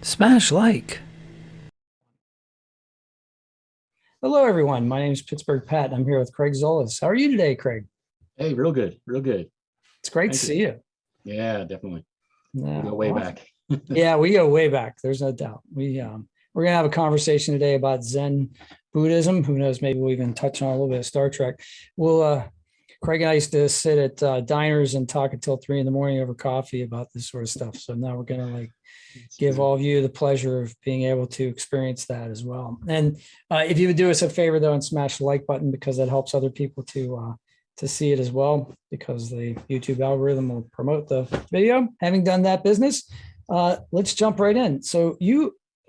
Smash like. Hello, everyone. My name is Pittsburgh Pat. I'm here with Craig Szolis. How are you today, Craig? Hey, real good, real good. It's great to Thank you. see you. Yeah, definitely. We Yeah, go way awesome. back. Yeah, we go way back. There's no doubt. We're gonna have a conversation today about Zen Buddhism. Who knows? Maybe we'll even touch on a little bit of Star Trek. We'll Craig and I used to sit at diners and talk until 3 in the morning over coffee about this sort of stuff. So now we're gonna That's give true. all of you the pleasure of being able to experience that as well. And if you would do us a favor though and smash the like button, because that helps other people to see it as well, because the YouTube algorithm will promote the video. Having done that business, let's jump right in. So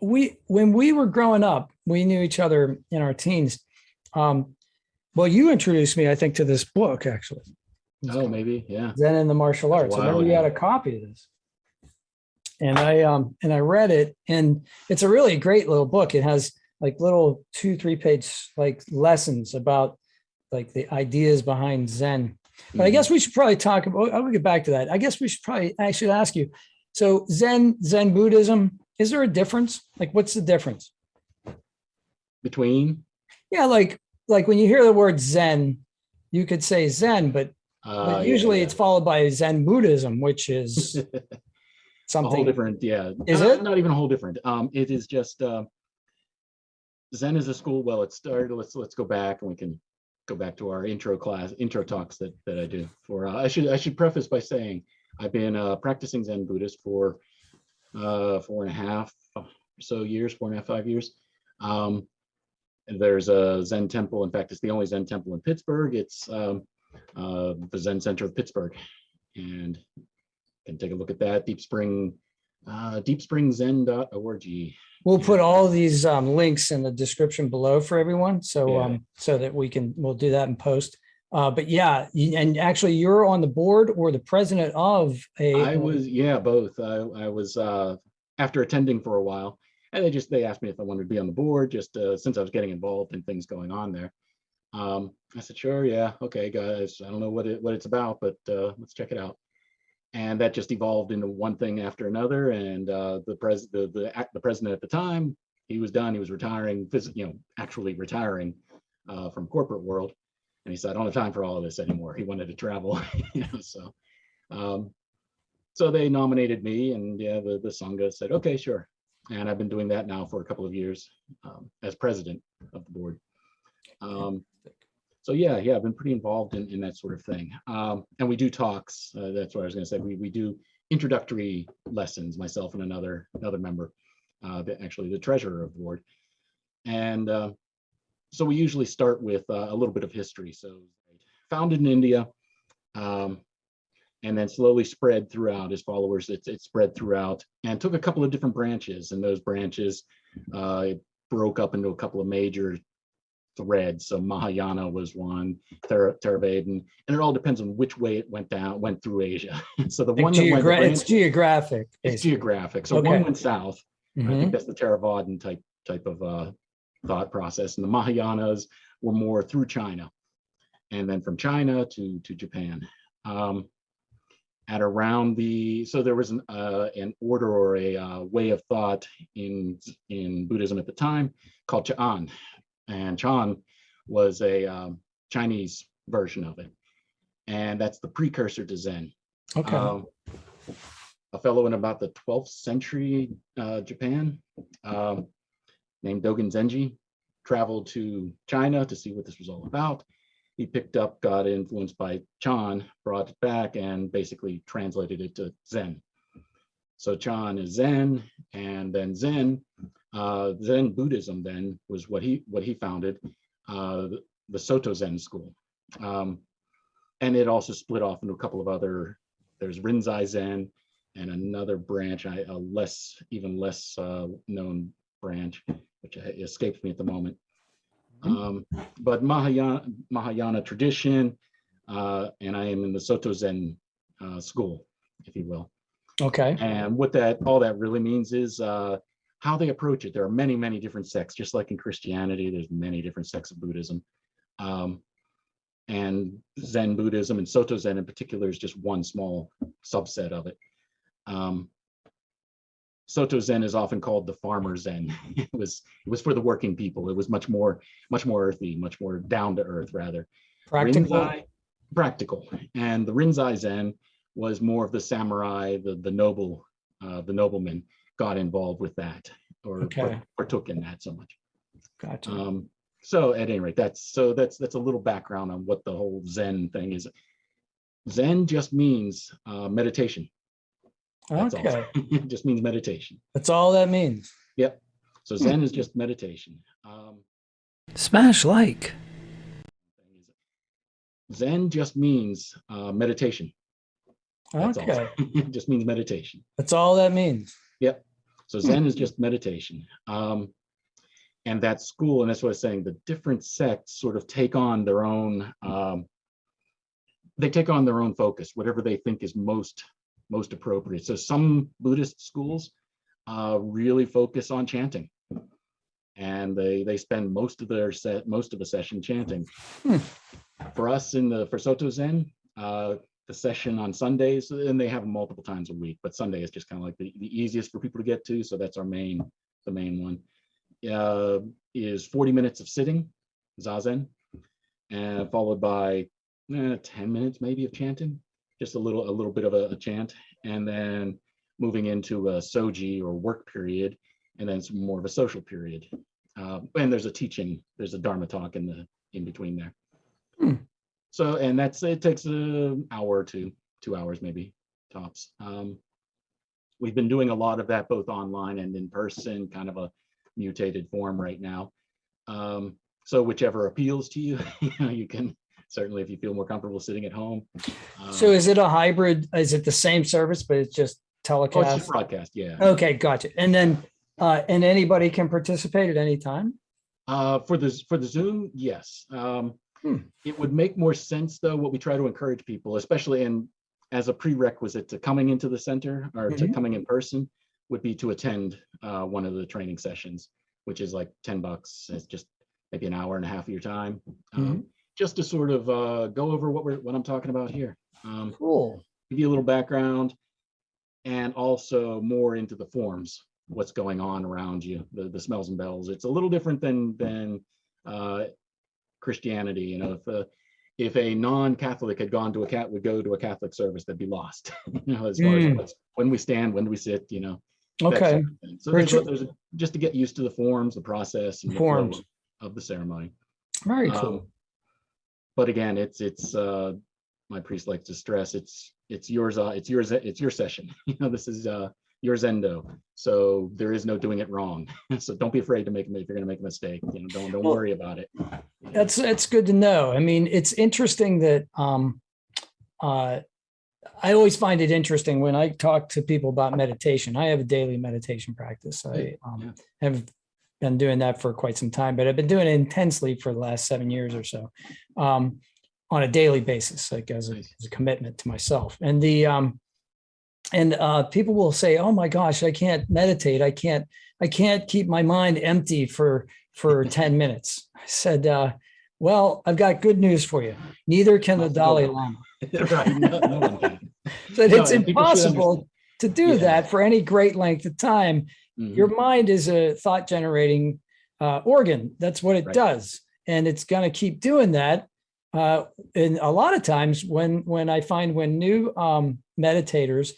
we when we were growing up, we knew each other in our teens. Um, well, you introduced me, I think, to this book actually. It's Oh, called maybe. Yeah. Zen and the Martial That's a Arts. I while remember you had ago. a copy of this, and I read it, and it's a really great little book. It has like little 2-3 page like lessons about like the ideas behind Zen. But I Hmm. guess we should probably talk about, I'll get back to that. I guess we should probably, I should ask you, so Zen Buddhism, is there a difference? Like, what's the difference? Between, Yeah, like when you hear the word Zen, you could say Zen, but yeah, usually yeah. it's followed by Zen Buddhism, which is A whole something. different, yeah. Is it? Not even a whole different. It is just Zen is a school. Well, it started. Let's go back, and we can go back to our intro talks that I do. For I should preface by saying I've been practicing Zen Buddhist for 4.5 or so years, 4.5, 5 years. Um, and there's a Zen temple. In fact, it's the only Zen temple in Pittsburgh. It's the Zen Center of Pittsburgh, and you can take a look at that. Deepspringzen.org. We'll Yeah. put all of these links in the description below for everyone, so Yeah. so that we'll do that in post. But yeah, and actually, you're on the board or the president of a. I was, yeah, both. I was after attending for a while, and they asked me if I wanted to be on the board, just since I was getting involved in things going on there. I said, sure, yeah, okay, guys. I don't know what it's about, but let's check it out. And that just evolved into one thing after another. And the president at the time, he was done. He was retiring, actually retiring from corporate world. And he said, I don't have time for all of this anymore. He wanted to travel, so. Um, so they nominated me, and yeah, the Sangha said, okay, sure. And I've been doing that now for a couple of years as president of the board. Um, so yeah, I've been pretty involved in that sort of thing. And we do talks. That's what I was going to say. We do introductory lessons, myself and another member, actually the treasurer of the board. And so we usually start with a little bit of history. So founded in India, um, and then slowly spread throughout his followers. It spread throughout and took a couple of different branches, and those branches it broke up into a couple of major threads. So Mahayana was one, Theravada, and it all depends on which way it went through Asia. So the Like one that went, the it's branch, geographic, it's basically. geographic. So one Okay. went south. I think Hmm. that's the Theravadan type of thought process, and the Mahayanas were more through China, and then from China to Japan. Um, at around so there was an order or a way of thought in Buddhism at the time called Cha'an, and Chan was a Chinese version of it, and that's the precursor to Zen. Okay. Um, a fellow in about the 12th century Japan named Dogen Zenji traveled to China to see what this was all about. He picked up, got influenced by Chan, brought it back, and basically translated it to Zen. So Chan is Zen, and then Zen Buddhism then was what he founded, the Soto Zen school, and it also split off into a couple of other. There's Rinzai Zen, and another branch, a even less known branch, which escapes me at the moment. But Mahayana tradition, and I am in the Soto Zen school, if you will. Okay. And what all that really means is how they approach it. There are many, many different sects, just like in Christianity, there's many different sects of Buddhism. And Zen Buddhism and Soto Zen in particular is just one small subset of it. Soto Zen is often called the farmer Zen. It was for the working people. It was much more earthy, much more down to earth rather. Practical. Rinzai, practical. And the Rinzai Zen was more of the samurai, the nobleman got involved with that, or partook in that so much. Gotcha. So at any rate, that's a little background on what the whole Zen thing is. Zen just means meditation. That's all. It just means meditation. That's all that means. Yep. So Zen is just meditation. Smash like. Zen just means meditation. That's all. It just means meditation. That's all that means. Yep. So Zen is just meditation. And that school, and that's what I was saying, the different sects sort of take on their own, they take on their own focus, whatever they think is most appropriate. So some Buddhist schools really focus on chanting, and they spend most of the session chanting. For us for Soto Zen, the session on Sundays, and they have them multiple times a week, but Sunday is just kind of like the easiest for people to get to. So that's the main one. Is 40 minutes of sitting, zazen, and followed by 10 minutes maybe of chanting, just a little bit of a chant, and then moving into a soji or work period, and then some more of a social period. And there's a teaching, there's a dharma talk in between there. So, and it takes an hour or 2 hours maybe tops. We've been doing a lot of that both online and in person, kind of a mutated form right now. So whichever appeals to you, you can certainly, if you feel more comfortable sitting at home. So is it a hybrid? Is it the same service, but it's just telecast? Oh, it's just broadcast, yeah. Okay, gotcha. And then, and anybody can participate at any time? For the Zoom, yes. It would make more sense though, what we try to encourage people, especially as a prerequisite to coming into the center or to coming in person, would be to attend one of the training sessions, which is like $10. It's just maybe an hour and a half of your time, just to sort of go over what I'm talking about here. Cool. Give you a little background, and also more into the forms, what's going on around you, the smells and bells. It's a little different than Christianity. You know, if a non-Catholic would go to a Catholic service, they'd be lost. You know, as far as when we stand, when we sit, you know. Okay. So there's just to get used to the forms, the process, and the forms of the ceremony. Very cool. But again, it's my priest likes to stress, it's your session. You know, this is your Zendo. So there is no doing it wrong. So don't be afraid to if you're going to make a mistake. You know, don't worry about it. That's good to know. I mean, it's interesting that I always find it interesting when I talk to people about meditation. I have a daily meditation practice. I have been doing that for quite some time, but I've been doing it intensely for the last 7 years or so, on a daily basis, like as a commitment to myself. And people will say, "Oh my gosh, I can't meditate. I can't keep my mind empty for 10 minutes." I said, well, I've got good news for you. Neither can the Dalai Lama. Right. No one can. So it's impossible to do that for any great length of time. Your mind is a thought generating organ. That's what it does. And it's going to keep doing that. And a lot of times when I find when new meditators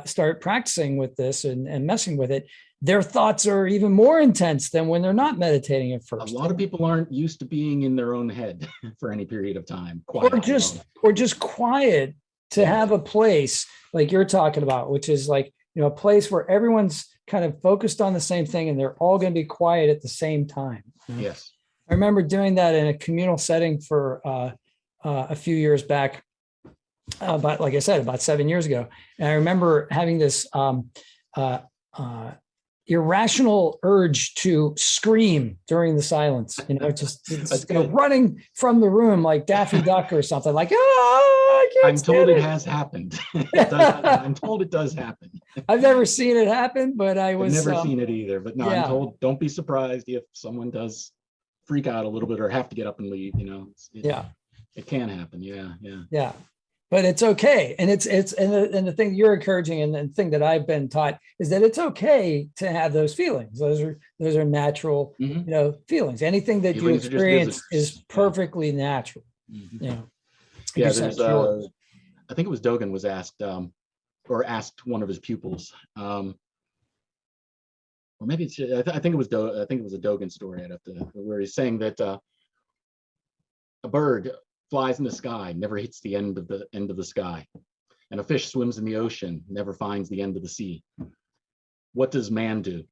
start practicing with this and messing with it, their thoughts are even more intense than when they're not meditating at first. A lot of people aren't used to being in their own head for any period of time. Or just quiet to have a place like you're talking about, which is like, you know, a place where everyone's kind of focused on the same thing and they're all going to be quiet at the same time. Yes. I remember doing that in a communal setting for a few years back, but like I said, about 7 years ago. And I remember having this irrational urge to scream during the silence, you know, just running from the room like Daffy Duck or something, like, I'm told it has happened. I'm told it does happen. I've never seen it happen, but I've never seen it either. But no, I'm told, don't be surprised if someone does freak out a little bit or have to get up and leave, you know. It can happen. Yeah. but it's okay. And and the thing you're encouraging, and the thing that I've been taught, is that it's okay to have those feelings. Those are natural, feelings. Anything that you Feelings are just experience visitors. is perfectly natural. Mhm. Like Yeah, you said, there's it's yours. I think it was Dogen was asked, or asked one of his pupils, or maybe it's, I think it was I think it was a Dogen story. I'd have to, where he's saying that a bird flies in the sky, never hits the end of the sky, and a fish swims in the ocean, never finds the end of the sea. What does man do?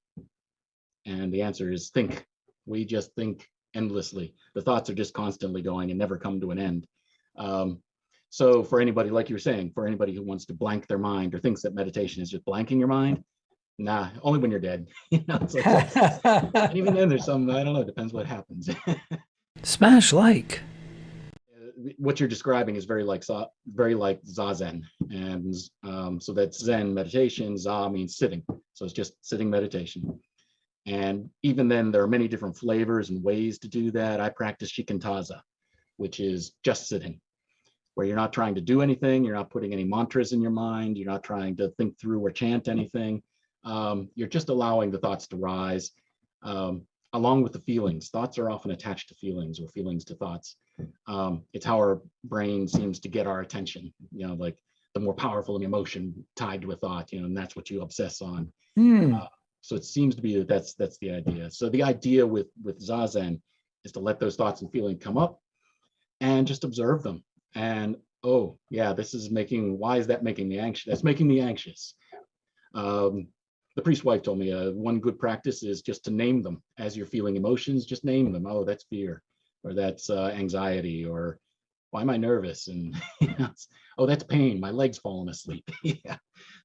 And the answer is think. We just think endlessly. The thoughts are just constantly going and never come to an end. So for anybody, like you were saying, for anybody who wants to blank their mind or thinks that meditation is just blanking your mind, nah, only when you're dead. It's like, and even then there's some, I don't know, it depends what happens. Smash like. What you're describing is very like Zazen. And so that's Zen meditation. Za means sitting. So it's just sitting meditation. And even then, there are many different flavors and ways to do that. I practice shikantaza, which is just sitting, where you're not trying to do anything. You're not putting any mantras in your mind. You're not trying to think through or chant anything. You're just allowing the thoughts to rise, along with the feelings. Thoughts are often attached to feelings, or feelings to thoughts. It's how our brain seems to get our attention. Like the more powerful an emotion tied to a thought, and that's what you obsess on. So it seems to be that that's the idea. So the idea with Zazen is to let those thoughts and feelings come up and just observe them. And oh yeah, why is that making me anxious? That's making me anxious. The priest's wife told me one good practice is just to name them as you're feeling emotions. Just name them. Oh, that's fear, or that's anxiety, or why am I nervous? And oh, that's pain. My leg's falling asleep. Yeah,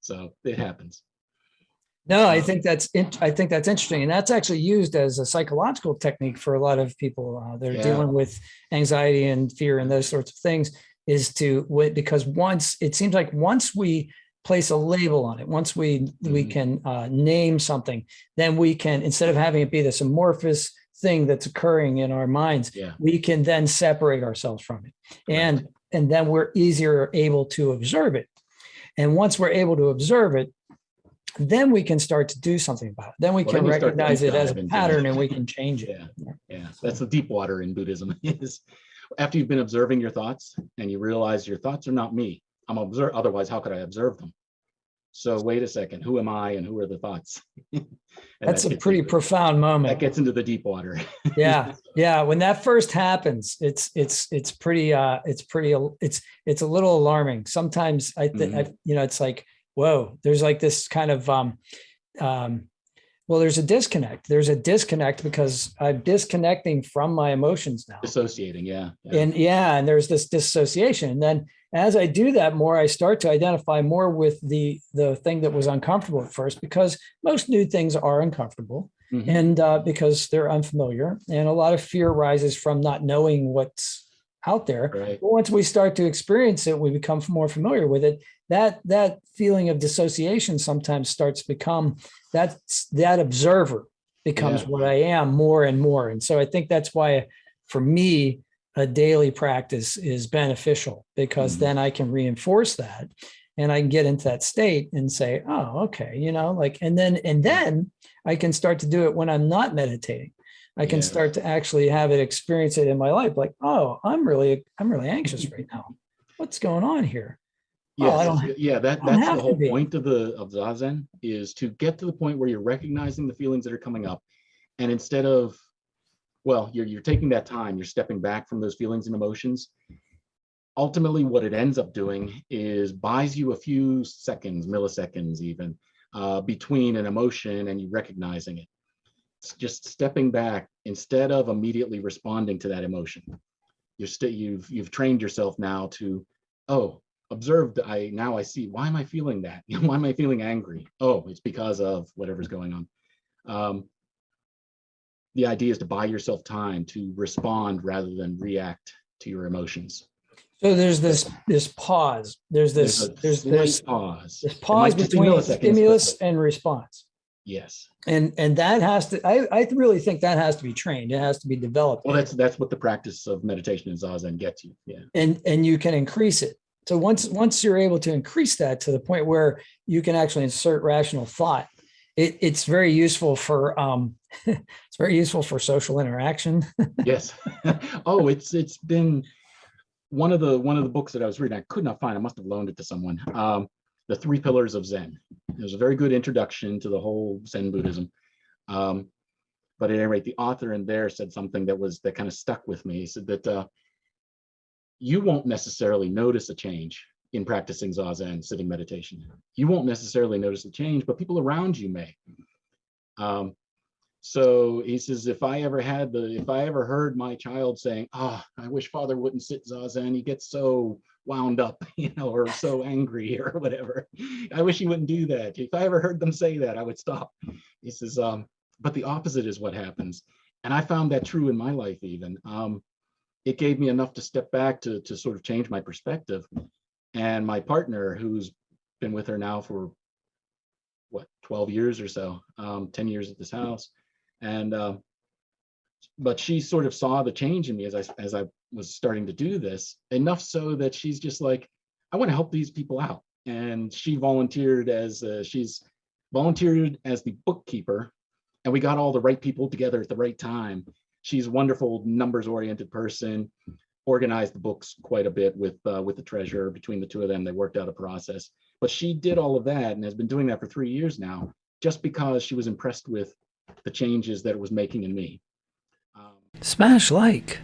so it happens. No, I think that's interesting, and that's actually used as a psychological technique for a lot of people that are dealing with anxiety and fear and those sorts of things. Because it seems like once we place a label on it, once we can name something, then we can, instead of having it be this amorphous thing that's occurring in our minds, we can then separate ourselves from it, and then we're easier able to observe it. And once we're able to observe it, then we can start to do something about it. Then we can recognize it as a pattern and we can change it. Yeah. That's the deep water in Buddhism. Is after you've been observing your thoughts and you realize your thoughts are not me. Otherwise, how could I observe them? So wait a second, who am I and who are the thoughts? That's a pretty profound moment. That gets into the deep water. Yeah. When that first happens, it's a little alarming. Sometimes it's like, whoa, there's like this kind of, there's a disconnect. There's a disconnect because I'm disconnecting from my emotions now. Dissociating, yeah. And there's this dissociation. And then as I do that more, I start to identify more with the thing that was uncomfortable at first, because most new things are uncomfortable, and because they're unfamiliar, and a lot of fear rises from not knowing what's out there. Right. But once we start to experience it, we become more familiar with it. That feeling of dissociation sometimes starts to become that observer becomes what I am more and more. And so I think that's why, for me, a daily practice is beneficial, because then I can reinforce that and I can get into that state and say, oh, okay, and then I can start to do it when I'm not meditating. I can start to actually have it, experience it in my life. Like, oh, I'm really anxious right now. What's going on here? Yes, that's the whole point of Zazen, is to get to the point where you're recognizing the feelings that are coming up, and instead of, you're taking that time, you're stepping back from those feelings and emotions. Ultimately, what it ends up doing is buys you a few seconds, milliseconds even, between an emotion and you recognizing it. It's just stepping back instead of immediately responding to that emotion. You've trained yourself now to, observed. Now I see, why am I feeling that? Why am I feeling angry? Oh, it's because of whatever's going on. The idea is to buy yourself time to respond rather than react to your emotions. So there's this pause. There's pause. This pause between stimulus and response. Yes. And that has to, I really think that has to be trained. It has to be developed. Well, that's what the practice of meditation and Zazen gets you. Yeah. And you can increase it So once you're able to increase that to the point where you can actually insert rational thought, it's very useful for it's very useful for social interaction. Yes. Oh, it's been one of the books that I was reading. I could not find. I must have loaned it to someone. The Three Pillars of Zen. It was a very good introduction to the whole Zen Buddhism. But at any rate, the author in there said something that kind of stuck with me. He said that you won't necessarily notice a change in practicing Zazen, sitting meditation. You won't necessarily notice a change, but people around you may. So he says, if I ever heard my child saying, "Oh, I wish Father wouldn't sit Zazen, he gets so wound up, or so angry or whatever. I wish he wouldn't do that." If I ever heard them say that, I would stop. He says, but the opposite is what happens. And I found that true in my life even. It gave me enough to step back to sort of change my perspective. And my partner, who's been with her now for 12 years or so, 10 years at this house. And but she sort of saw the change in me as I was starting to do this, enough so that she's just like, I want to help these people out. And she volunteered as the bookkeeper, and we got all the right people together at the right time. She's a wonderful numbers-oriented person, organized the books quite a bit with the treasurer. Between the two of them, they worked out a process. But she did all of that and has been doing that for 3 years now, just because she was impressed with the changes that it was making in me. Smash like.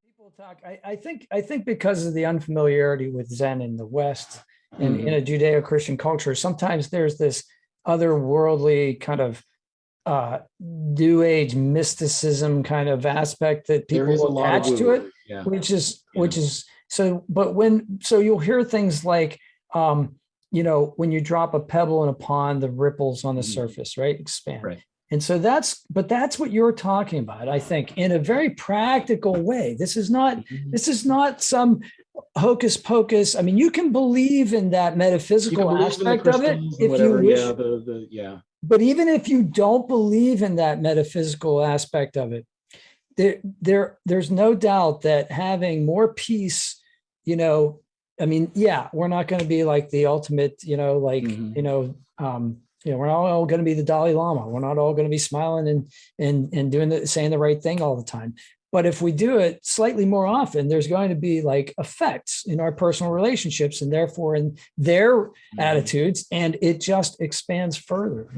People talk. I think because of the unfamiliarity with Zen in the West and in a Judeo-Christian culture, sometimes there's this otherworldly kind of New Age mysticism kind of aspect that people attach to it, yeah. which is so. But so you'll hear things like, when you drop a pebble in a pond, the ripples on the surface, right, expand. Right. And so that's what you're talking about, I think, in a very practical way. This is not some hocus pocus. I mean, you can believe in that metaphysical aspect of it if you wish. Yeah. But even if you don't believe in that metaphysical aspect of it, there's no doubt that having more peace, we're not going to be like the ultimate, we're not all going to be the Dalai Lama. We're not all going to be smiling and saying the right thing all the time. But if we do it slightly more often, there's going to be like effects in our personal relationships and therefore in their attitudes, and it just expands further,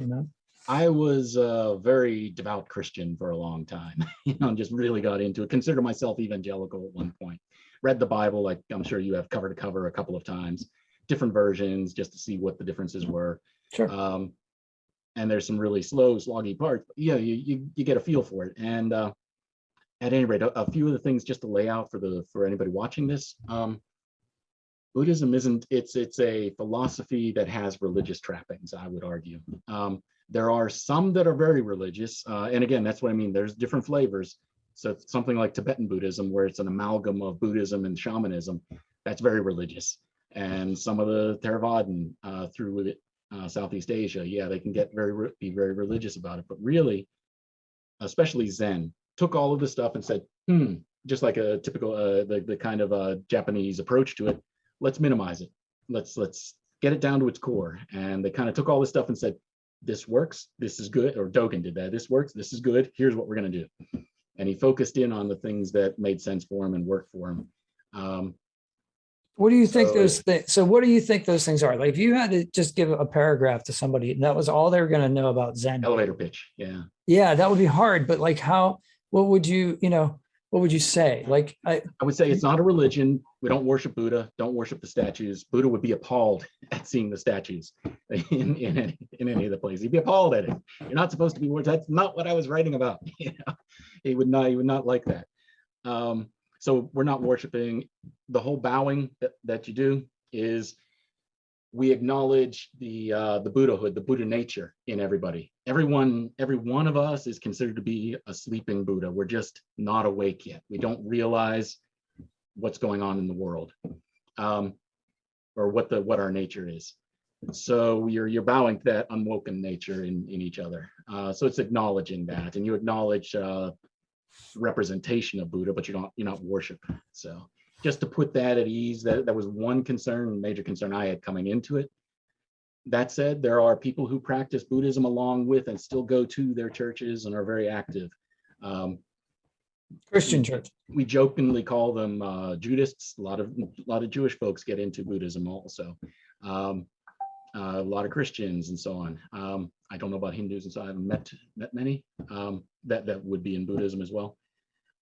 I was a very devout Christian for a long time, and just really got into it. Consider myself evangelical at one point. Read the Bible, like I'm sure you have, cover to cover a couple of times, different versions, just to see what the differences were. Sure. And there's some really slow, sloggy parts. But yeah, you get a feel for it. And at any rate, a few of the things just to lay out for anybody watching this. Buddhism it's a philosophy that has religious trappings, I would argue. There are some that are very religious. And again, that's what I mean. There's different flavors. So something like Tibetan Buddhism, where it's an amalgam of Buddhism and shamanism, that's very religious. And some of the Theravadan through Southeast Asia, yeah, they can be very religious about it. But really, especially Zen, took all of this stuff and said, just like a typical the kind of Japanese approach to it, let's minimize it. Let's get it down to its core. And they kind of took all this stuff and said, this works, this is good. Or Dogen did that. This works, this is good. Here's what we're going to do. And he focused in on the things that made sense for him and worked for him. What do you think those things? So what do you think those things are? Like if you had to just give a paragraph to somebody and that was all they were going to know about Zen. Elevator pitch. Yeah. Yeah, that would be hard. But like what would you say? Like I would say it's not a religion. We don't worship Buddha, don't worship the statues. Buddha would be appalled at seeing the statues in any of the places. He'd be appalled at it. You're not supposed to be worshiped. That's not what I was writing about. He would not like that. So we're not worshiping. The whole bowing that you do is we acknowledge the Buddhahood, the Buddha nature in everybody. Every one of us is considered to be a sleeping Buddha. We're just not awake yet. We don't realize what's going on in the world, or what our nature is. So you're bowing to that unwoken nature in each other. So it's acknowledging that, and you acknowledge representation of Buddha, but you're not worship. So just to put that at ease, that was one major concern I had coming into it. That said, there are people who practice Buddhism along with and still go to their churches and are very active. Christian church. We jokingly call them Judists. A lot of Jewish folks get into Buddhism also. A lot of Christians and so on. I don't know about Hindus, and so I haven't met many that would be in Buddhism as well.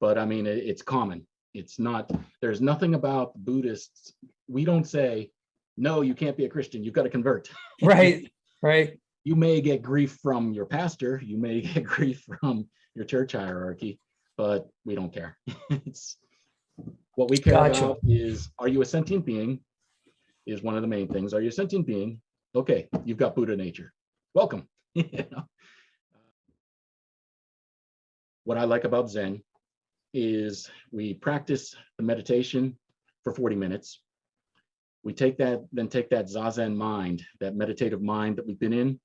But I mean, it's common. It's not. There's nothing about Buddhists. We don't say, no, you can't be a Christian. You've got to convert. Right. Right. You may get grief from your pastor. You may get grief from your church hierarchy, but we don't care. It's what we care about is, are you a sentient being? Is one of the main things. Are you a sentient being? Okay, you've got Buddha nature. Welcome. You know? What I like about Zen is we practice the meditation for 40 minutes. We take that Zazen mind, that meditative mind that we've been in,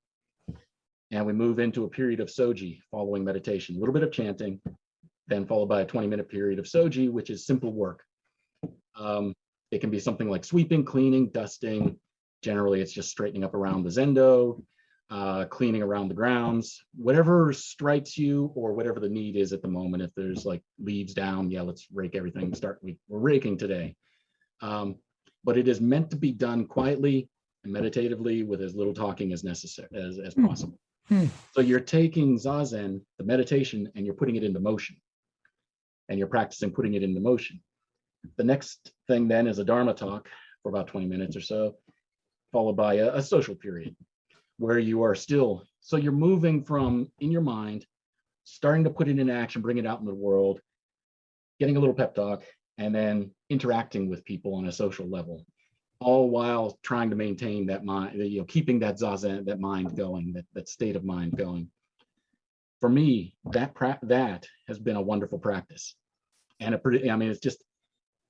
and we move into a period of soji following meditation. A little bit of chanting, then followed by a 20-minute period of soji, which is simple work. It can be something like sweeping, cleaning, dusting. Generally, it's just straightening up around the zendo, cleaning around the grounds, whatever strikes you or whatever the need is at the moment. If there's like leaves down, yeah, let's rake everything. We're raking today. But it is meant to be done quietly and meditatively with as little talking as necessary as possible. So you're taking Zazen, the meditation, and you're putting it into motion. And you're practicing putting it into motion. The next thing then is a Dharma talk for about 20 minutes or so, followed by a social period where you are still, so you're moving from in your mind, starting to put it in action, bring it out in the world, getting a little pep talk, and then interacting with people on a social level, all while trying to maintain that mind, you know, keeping that Zazen, that mind going, that state of mind going. For me, that has been a wonderful practice. And I mean,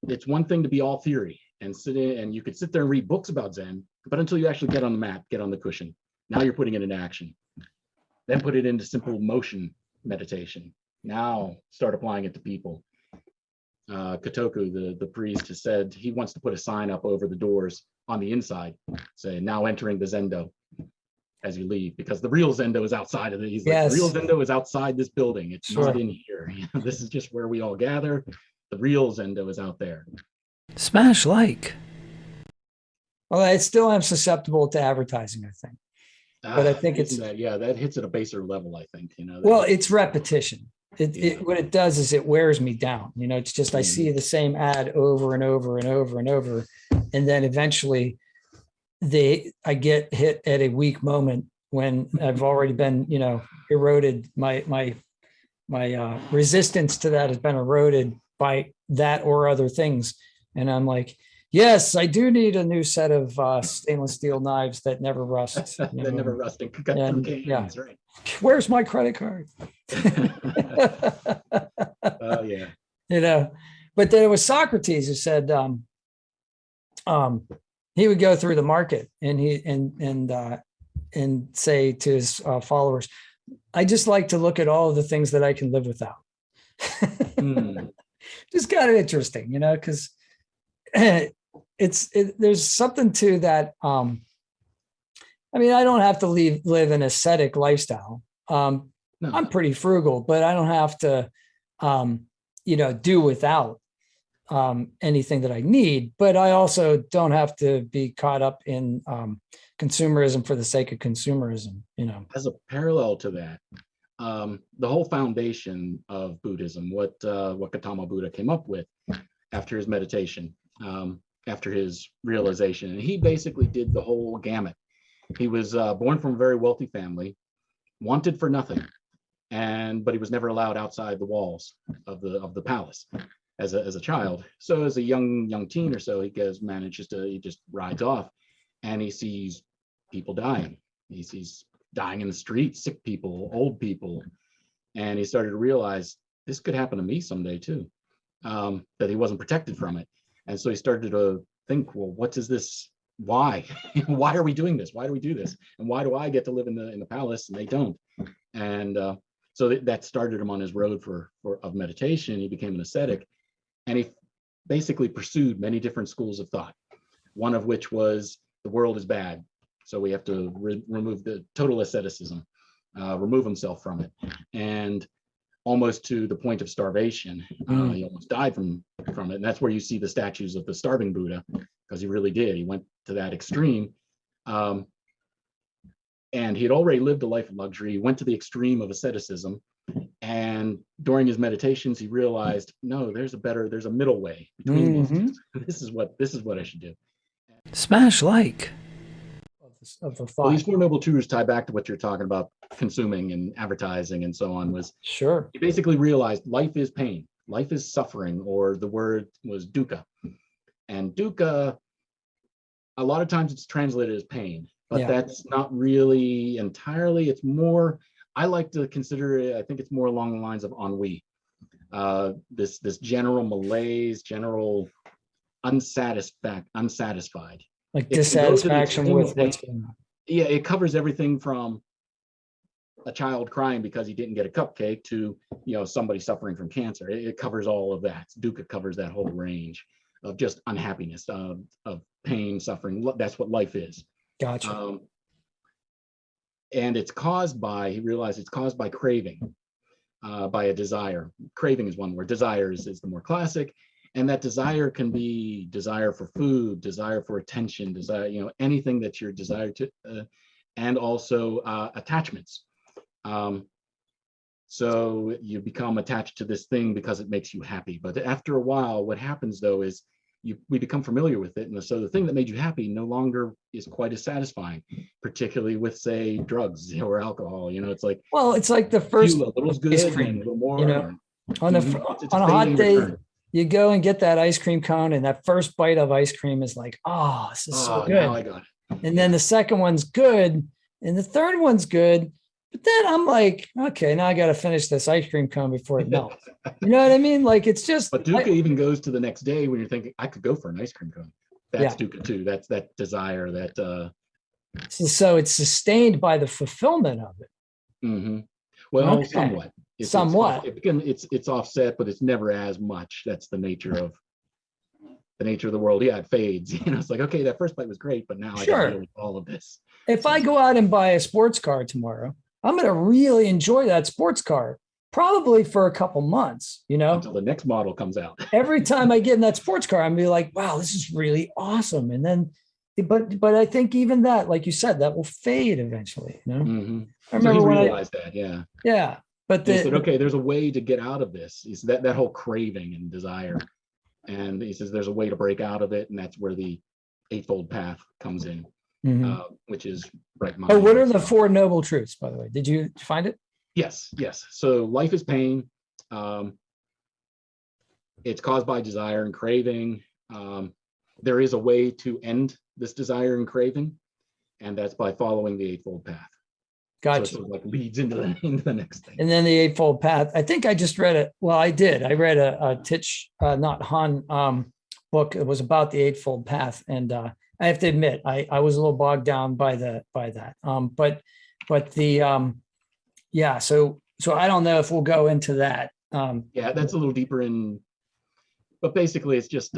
it's one thing to be all theory and sit in, and you could sit there and read books about Zen, but until you actually get on the mat, get on the cushion, now you're putting it into action. Then put it into simple motion meditation. Now start applying it to people. Kotoku, the priest, has said he wants to put a sign up over the doors on the inside, saying now entering the Zendo as you leave, because the real Zendo is outside of it. He's like, the real Zendo is outside this building. It's not in here. You know, this is just where we all gather. The real Zendo is out there. Smash like. Well, I still am susceptible to advertising, I think. But I think it's that hits at a baser level, I think. You know. Well, it's repetition. What it does is it wears me down. You know, it's just I see the same ad over and over and over and over, and then eventually I get hit at a weak moment when I've already been, you know, eroded. My resistance to that has been eroded by that or other things, and I'm like, yes, I do need a new set of stainless steel knives that never rust. That never rust and cut from cans, right? Where's my credit card? Oh yeah. You know, but there was Socrates who said he would go through the market and say to his followers, I just like to look at all of the things that I can live without. Just kind of interesting, you know, because there's something to that. I mean, I don't have to live an ascetic lifestyle. No. I'm pretty frugal, but I don't have to, you know, do without anything that I need. But I also don't have to be caught up in consumerism for the sake of consumerism. You know, as a parallel to that, the whole foundation of Buddhism, what Gautama Buddha came up with after his meditation, after his realization, and he basically did the whole gamut. He was born from a very wealthy family, wanted for nothing, but he was never allowed outside the walls of the palace as a child. So as a young teen or so, he just rides off, and he sees people dying. He sees dying in the street, sick people, old people, and he started to realize this could happen to me someday too. That he wasn't protected from it, and so he started to think, well, what is this? Why? Why are we doing this? Why do we do this? And why do I get to live in the palace and they don't? And so that started him on his road of meditation. He became an ascetic, and basically pursued many different schools of thought, one of which was the world is bad, so we have to remove the total asceticism, remove himself from it, and almost to the point of starvation. He almost died from it, and that's where you see the statues of the starving Buddha, because he really did. He went to that extreme, and he had already lived a life of luxury. He went to the extreme of asceticism, and during his meditations, he realized, no, there's a middle way between these. This is what I should do. Smash like of the thought. Well, these Four Noble Truths tie back to what you're talking about, consuming and advertising and so on. Was sure. He basically realized life is pain, life is suffering, or the word was dukkha. And dukkha, a lot of times it's translated as pain, but that's not really entirely. It's more, I like to consider it, I think it's more along the lines of ennui. This general malaise, general unsatisfied. Like dissatisfaction with what's going on. Yeah, it covers everything from a child crying because he didn't get a cupcake to, somebody suffering from cancer. It covers all of that. Dukkha covers that whole range of just unhappiness, of pain, suffering. That's what life is. Gotcha. And it's caused by, he realized it's caused by craving, by a desire. Craving is one word. Desire is the more classic. And that desire can be desire for food, desire for attention, desire, anything that you're desired to, and also attachments. So you become attached to this thing because it makes you happy. But after a while, what happens though is we become familiar with it. And so the thing that made you happy no longer is quite as satisfying, particularly with, say, drugs or alcohol. It's like, well, it's like the first a little good, ice cream, and a little more. On a hot day, you go and get that ice cream cone, and that first bite of ice cream is like, oh, this is so good. Now I got it. And then the second one's good, and the third one's good. But then I'm like, okay, now I got to finish this ice cream cone before it melts. You know what I mean? Like, it's just. But dukkha even goes to the next day when you're thinking, I could go for an ice cream cone. That's dukkha too. That's that desire, that. So it's sustained by the fulfillment of it. Mm-hmm. Well, somewhat. It's offset, but it's never as much. That's the nature of the world. Yeah, it fades. It's like, okay, that first bite was great, but now I got to deal with all of this. If I go out and buy a sports car tomorrow, I'm going to really enjoy that sports car, probably for a couple months, until the next model comes out. Every time I get in that sports car, I'm gonna be like, wow, this is really awesome. And then, but I think even that, like you said, that will fade eventually. Mm-hmm. I remember when I realized that. Yeah. But he said, okay, there's a way to get out of this. He said that whole craving and desire. And he says there's a way to break out of it. And that's where the Eightfold Path comes in, which is right mind. Oh, what are the Four Noble Truths, by the way? Did you find it? Yes. So life is pain. It's caused by desire and craving. There is a way to end this desire and craving, and that's by following the Eightfold Path. Gotcha. So it sort of leads into the next thing. And then the Eightfold Path. I think I just read it. Well, I did. I read a Thich Nhat Hanh book. It was about the Eightfold Path, and I have to admit, I was a little bogged down by that. But the So I don't know if we'll go into that. That's a little deeper in. But basically, it's just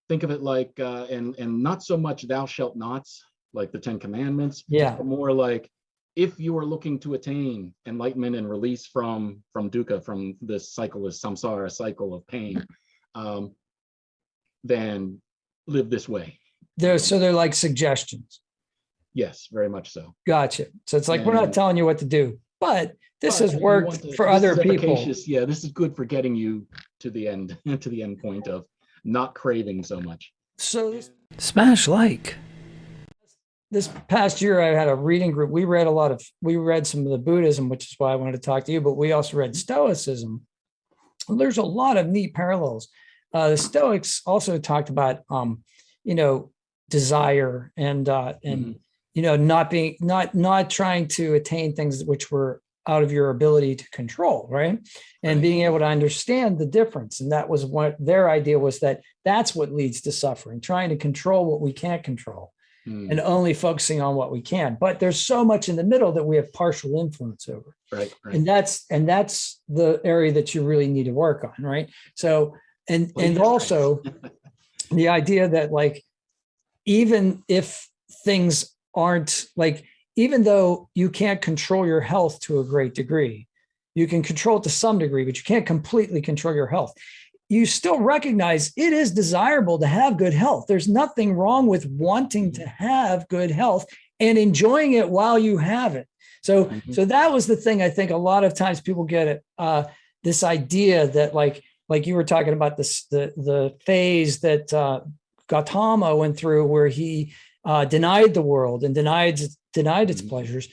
think of it like and not so much thou shalt nots like the Ten Commandments. But more like, if you are looking to attain enlightenment and release from dukkha, from this cycle, this samsara cycle of pain, then live this way. They're like suggestions. Yes, very much so. Gotcha. So it's like, we're not telling you what to do, but this has worked for other people. Yeah, this is good for getting you to the end, to the end point of not craving so much. So smash like. This past year, I had a reading group. We read some of the Buddhism, which is why I wanted to talk to you, but we also read Stoicism. There's a lot of neat parallels. The Stoics also talked about, desire and not trying to attain things which were out of your ability to control, right? And being able to understand the difference. And that was what their idea was, that's what leads to suffering, trying to control what we can't control. And only focusing on what we can. But there's so much in the middle that we have partial influence over. Right. And that's the area that you really need to work on, right? So And also the idea that like, even if things aren't like, even though you can't control your health to a great degree, you can control it to some degree, but you can't completely control your health. You still recognize it is desirable to have good health. There's nothing wrong with wanting to have good health and enjoying it while you have it. So, so that was the thing. I think a lot of times people get it, this idea that like you were talking about this, the phase that Gautama went through, where he denied the world and denied its pleasures.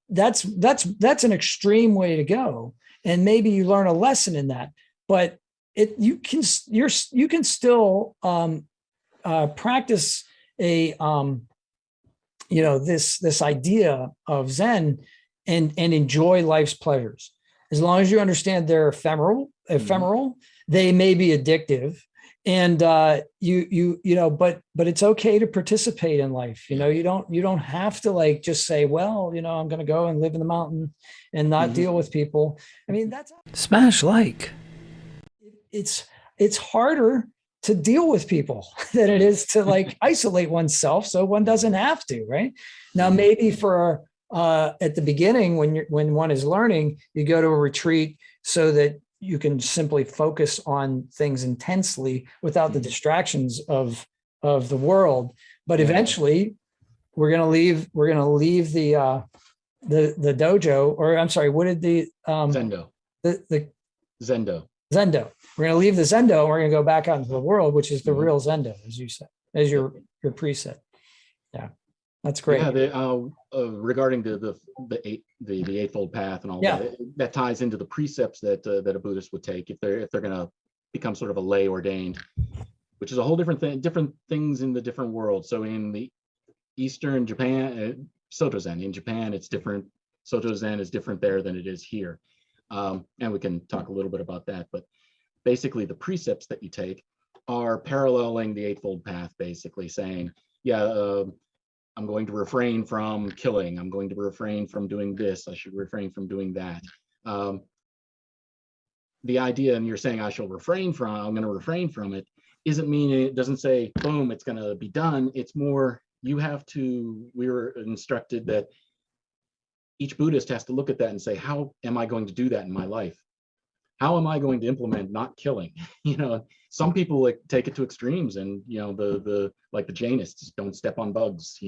That's an extreme way to go, and maybe you learn a lesson in that. But you can still practice a this idea of Zen and enjoy life's pleasures, as long as you understand they're ephemeral. They may be addictive, and but it's okay to participate in life. You don't have to like just say, well, I'm going to go and live in the mountain and not deal with people. I mean, that's smash like. It's harder to deal with people than it is to like isolate oneself, so one doesn't have to, right? Now, maybe for at the beginning, when one is learning, you go to a retreat so that you can simply focus on things intensely without the distractions of the world. But eventually we're going to leave the dojo, or I'm sorry, what did the Zendo. The Zendo. Zendo. We're going to leave the Zendo and we're going to go back out into the world, which is the real Zendo, as you said, as your preset. Yeah, that's great. Yeah, regarding the Eightfold Path and all that ties into the precepts that a Buddhist would take if they're going to become sort of a lay ordained, which is a whole different thing, different things in the different worlds. So in the Eastern Japan, Soto Zen in Japan, it's different. Soto Zen is different there than it is here. And we can talk a little bit about that, but basically the precepts that you take are paralleling the Eightfold Path, basically saying, I'm going to refrain from killing. I'm going to refrain from doing this. I should refrain from doing that. The idea, and you're saying I'm going to refrain from it, it doesn't say, boom, it's going to be done. It's more, we were instructed that each Buddhist has to look at that and say, how am I going to do that in my life? How am I going to implement not killing? Some people like take it to extremes, and the Jainists don't step on bugs.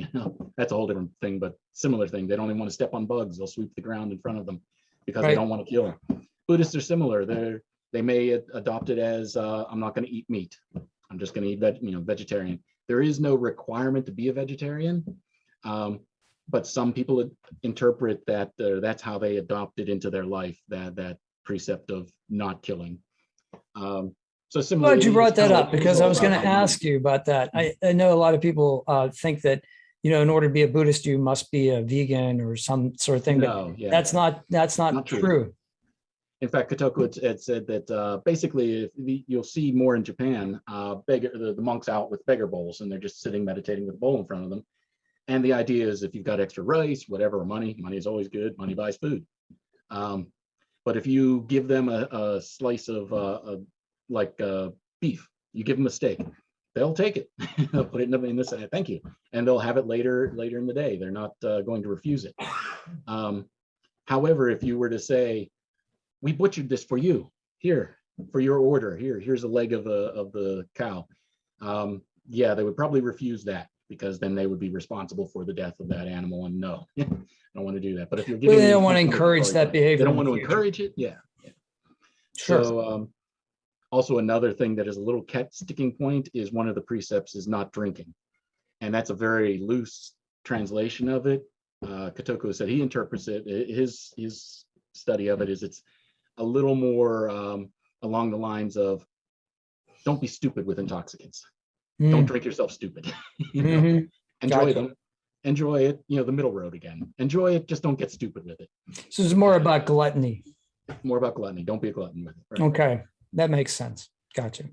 That's a whole different thing, but similar thing. They don't even want to step on bugs. They'll sweep the ground in front of them because they don't want to kill them. Buddhists are similar. They may adopt it as I'm not going to eat meat. I'm just going to eat vegetarian. There is no requirement to be a vegetarian. But some people interpret that that's how they adopt it into their life, that precept of not killing. So similarly, glad you brought that up, because I was going to ask you about that. I know a lot of people think that in order to be a Buddhist, you must be a vegan or some sort of thing. But that's not true. In fact, Kotoku had said that basically you'll see more in Japan, the monks out with beggar bowls, and they're just sitting meditating with a bowl in front of them. And the idea is, if you've got extra rice, whatever, money is always good. Money buys food. But if you give them a slice of beef, you give them a steak, they'll take it. They'll put it in this. Thank you, and they'll have it later in the day. They're not going to refuse it. However, if you were to say, "We butchered this for you, here for your order. Here's a leg of the cow," they would probably refuse that, because then they would be responsible for the death of that animal. And no, I don't want to do that. But if you're giving, they don't want to encourage that behavior. They don't want to encourage it. Yeah. Sure. So also another thing that is a little sticking point is one of the precepts is not drinking. And that's a very loose translation of it. Kotoku said he interprets it, his study of it is it's a little more along the lines of, don't be stupid with intoxicants. Don't drink yourself stupid. Enjoy them. Enjoy it. The middle road again. Enjoy it. Just don't get stupid with it. So it's more about gluttony. More about gluttony. Don't be a glutton with it. Right? Okay, that makes sense. Gotcha.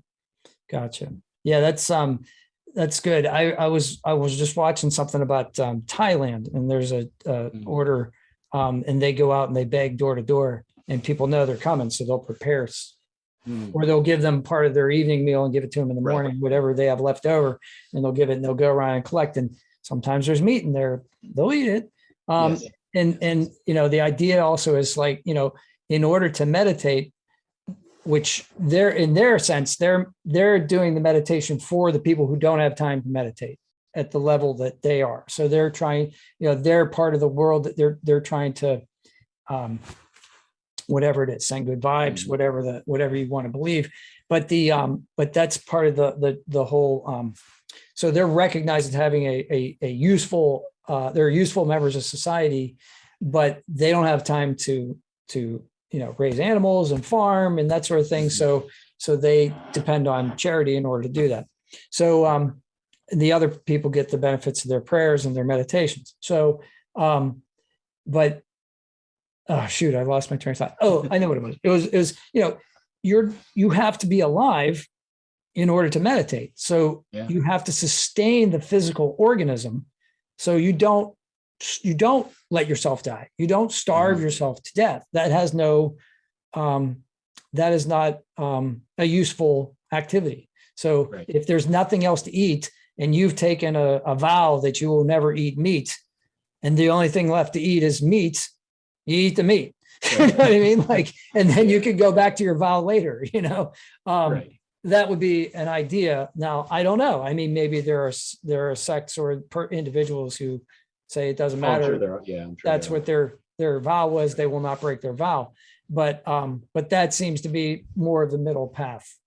Yeah, that's good. I was just watching something about Thailand, and there's a order, and they go out and they beg door to door, and people know they're coming, so they'll prepare or they'll give them part of their evening meal and give it to them in the Right. morning, whatever they have left over, and they'll give it and they'll go around and collect. And sometimes there's meat in there, they'll eat it. Yes. And the idea also is like, in order to meditate, which they're in their sense, they're doing the meditation for the people who don't have time to meditate at the level that they are. So they're trying, they're part of the world that they're trying to, whatever it is, send good vibes, whatever you want to believe. But that's part of the whole. So they're recognized as having a useful, they're useful members of society, but they don't have time to raise animals and farm and that sort of thing. So they depend on charity in order to do that. So the other people get the benefits of their prayers and their meditations. So, but oh shoot, I lost my train of thought. Oh, I know what it was. It was you have to be alive in order to meditate. So you have to sustain the physical organism. So you don't let yourself die. You don't starve yourself to death. That has no, that is not a useful activity. So if there's nothing else to eat and you've taken a vow that you will never eat meat, and the only thing left to eat is meat, you eat the meat. You know what I mean? Like, and then you could go back to your vow later, that would be an idea. Now, I don't know. I mean, maybe there are sects or individuals who say it doesn't matter. I'm sure that's what their vow was. They will not break their vow. But that seems to be more of the middle path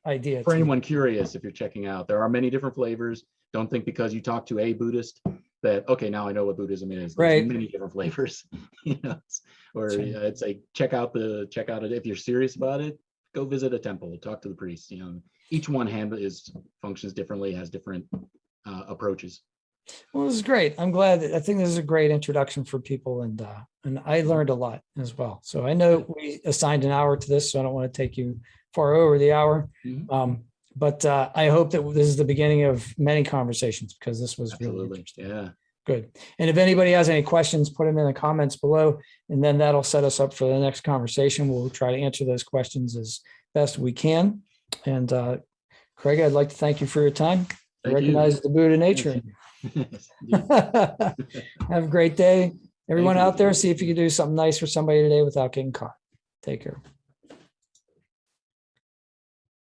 idea. For anyone curious, if you're checking out, there are many different flavors. Don't think because you talk to a Buddhist that, okay, now I know what Buddhism is. There's many different flavors. It's like check out it. If you're serious about it, go visit a temple, talk to the priest. Each one functions differently, has different approaches. Well, this is great. I'm glad. I think this is a great introduction for people, and I learned a lot as well. So I know we assigned an hour to this, so I don't want to take you far over the hour. But I hope that this is the beginning of many conversations, because this was really interesting. Yeah. Good. And if anybody has any questions, put them in the comments below, and then that'll set us up for the next conversation. We'll try to answer those questions as best we can. And Craig, I'd like to thank you for your time. Recognize the Buddha nature in you. Have a great day. Everyone out there, see if you can do something nice for somebody today without getting caught. Take care.